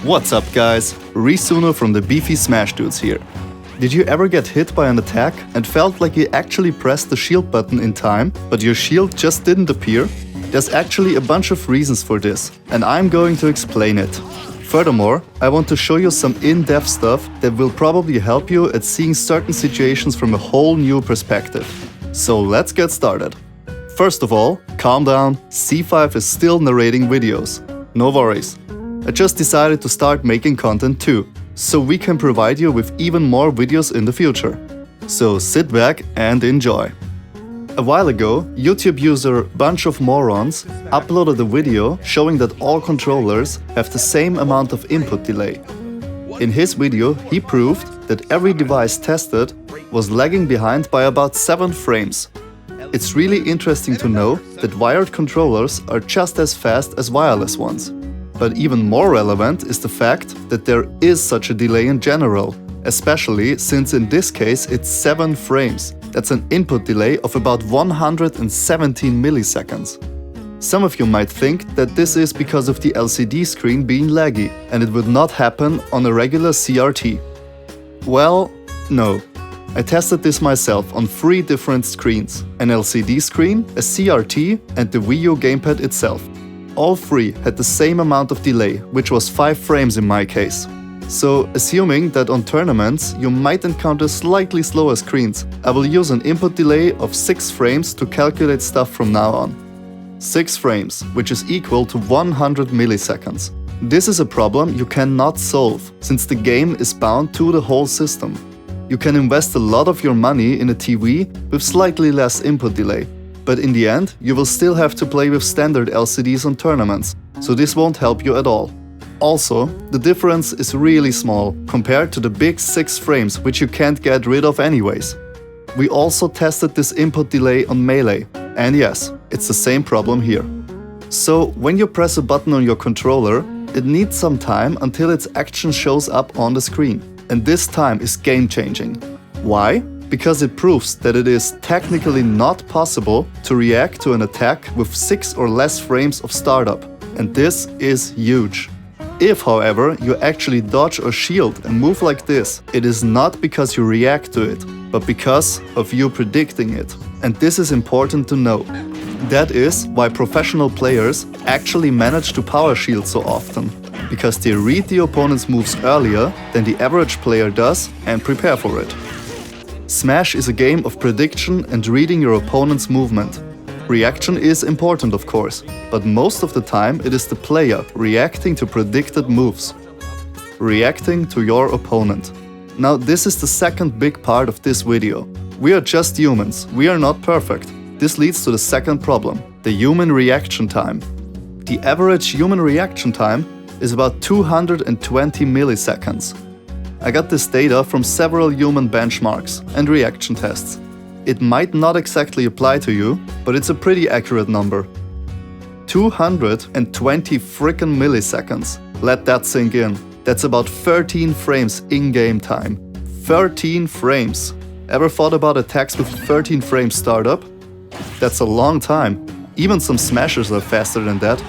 What's up guys, Risuno from the Beefy Smash Dudes here. Did you ever get hit by an attack and felt like you actually pressed the shield button in time, but your shield just didn't appear? There's actually a bunch of reasons for this, and I'm going to explain it. Furthermore, I want to show you some in-depth stuff that will probably help you at seeing certain situations from a whole new perspective. So let's get started. First of all, calm down, C5 is still narrating videos. No worries. I just decided to start making content too, so we can provide you with even more videos in the future. So sit back and enjoy. A while ago, YouTube user Bunch of Morons uploaded a video showing that all controllers have the same amount of input delay. In his video, he proved that every device tested was lagging behind by about 7 frames. It's really interesting to know that wired controllers are just as fast as wireless ones. But even more relevant is the fact that there is such a delay in general, especially since in this case it's 7 frames. That's an input delay of about 117 milliseconds. Some of you might think that this is because of the LCD screen being laggy and it would not happen on a regular CRT. Well, no. I tested this myself on 3 different screens, an LCD screen, a CRT and the Wii U gamepad itself. All 3 had the same amount of delay, which was 5 frames in my case. So, assuming that on tournaments you might encounter slightly slower screens, I will use an input delay of 6 frames to calculate stuff from now on. 6 frames, which is equal to 100 milliseconds. This is a problem you cannot solve, since the game is bound to the whole system. You can invest a lot of your money in a TV with slightly less input delay. But in the end, you will still have to play with standard LCDs on tournaments, so this won't help you at all. Also, the difference is really small compared to the big 6 frames which you can't get rid of anyways. We also tested this input delay on Melee, and yes, it's the same problem here. So, when you press a button on your controller, it needs some time until its action shows up on the screen, and this time is game-changing. Why? Because it proves that it is technically not possible to react to an attack with 6 or less frames of startup, and this is huge. If, however, you actually dodge or shield and move like this, it is not because you react to it, but because of you predicting it. And this is important to know. That is why professional players actually manage to power shield so often, because they read the opponent's moves earlier than the average player does and prepare for it. Smash is a game of prediction and reading your opponent's movement. Reaction is important, of course, but most of the time it is the player reacting to predicted moves. Reacting to your opponent. Now this is the second big part of this video. We are just humans, we are not perfect. This leads to the second problem, the human reaction time. The average human reaction time is about 220 milliseconds. I got this data from several human benchmarks and reaction tests. It might not exactly apply to you, but it's a pretty accurate number. 220 frickin' milliseconds. Let that sink in. That's about 13 frames in-game time. 13 frames. Ever thought about attacks with 13 frames startup? That's a long time. Even some smashers are faster than that.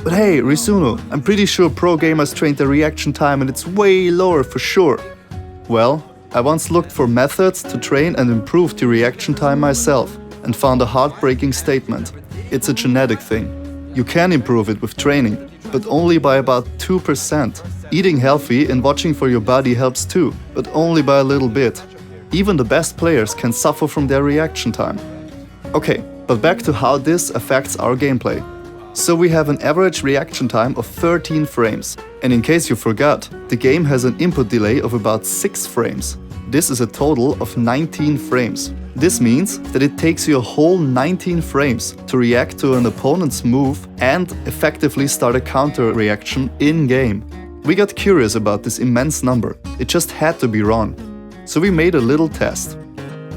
But hey, Risuno, I'm pretty sure pro gamers trained the reaction time and it's way lower for sure. Well, I once looked for methods to train and improve the reaction time myself and found a heartbreaking statement. It's a genetic thing. You can improve it with training, but only by about 2%. Eating healthy and watching for your body helps too, but only by a little bit. Even the best players can suffer from their reaction time. Okay, but back to how this affects our gameplay. So we have an average reaction time of 13 frames. And in case you forgot, the game has an input delay of about 6 frames. This is a total of 19 frames. This means that it takes you a whole 19 frames to react to an opponent's move and effectively start a counter reaction in-game. We got curious about this immense number. It just had to be wrong. So we made a little test.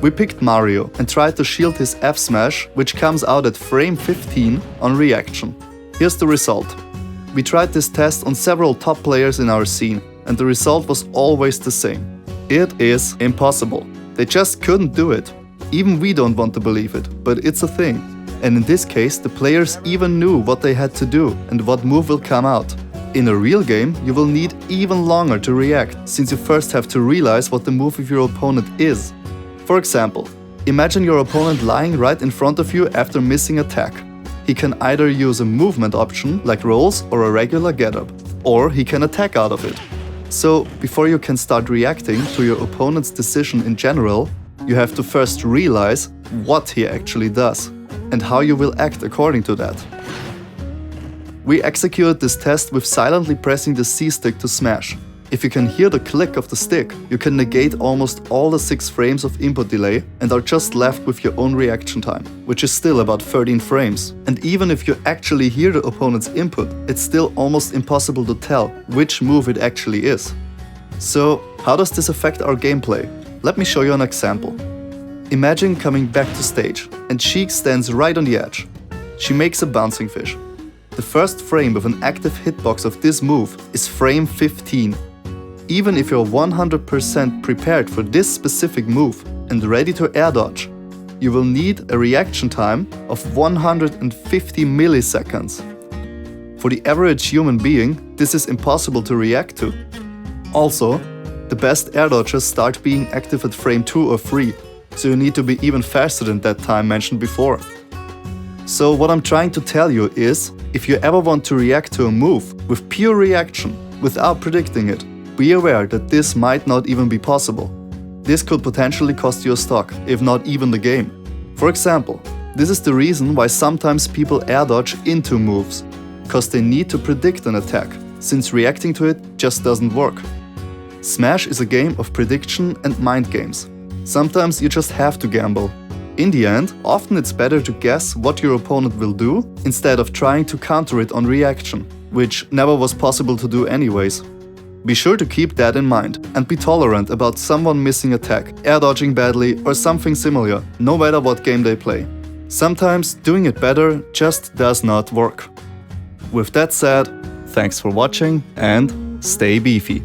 We picked Mario and tried to shield his F smash, which comes out at frame 15 on reaction. Here's the result. We tried this test on several top players in our scene, and the result was always the same. It is impossible. They just couldn't do it. Even we don't want to believe it, but it's a thing. And in this case, the players even knew what they had to do and what move will come out. In a real game, you will need even longer to react, since you first have to realize what the move of your opponent is. For example, imagine your opponent lying right in front of you after missing attack. He can either use a movement option like rolls or a regular get-up, or he can attack out of it. So, before you can start reacting to your opponent's decision in general, you have to first realize what he actually does, and how you will act according to that. We executed this test with silently pressing the C stick to smash. If you can hear the click of the stick, you can negate almost all the 6 frames of input delay and are just left with your own reaction time, which is still about 13 frames. And even if you actually hear the opponent's input, it's still almost impossible to tell which move it actually is. So, how does this affect our gameplay? Let me show you an example. Imagine coming back to stage, and Sheik stands right on the edge. She makes a bouncing fish. The first frame with an active hitbox of this move is frame 15. Even if you're 100% prepared for this specific move and ready to air dodge, you will need a reaction time of 150 milliseconds. For the average human being, this is impossible to react to. Also, the best air dodgers start being active at frame 2 or 3, so you need to be even faster than that time mentioned before. So what I'm trying to tell you is, if you ever want to react to a move with pure reaction, without predicting it, be aware that this might not even be possible. This could potentially cost you a stock, if not even the game. For example, this is the reason why sometimes people air dodge into moves, because they need to predict an attack, since reacting to it just doesn't work. Smash is a game of prediction and mind games. Sometimes you just have to gamble. In the end, often it's better to guess what your opponent will do instead of trying to counter it on reaction, which never was possible to do anyways. Be sure to keep that in mind and be tolerant about someone missing attack, air dodging badly or something similar, no matter what game they play. Sometimes doing it better just does not work. With that said, thanks for watching and stay beefy.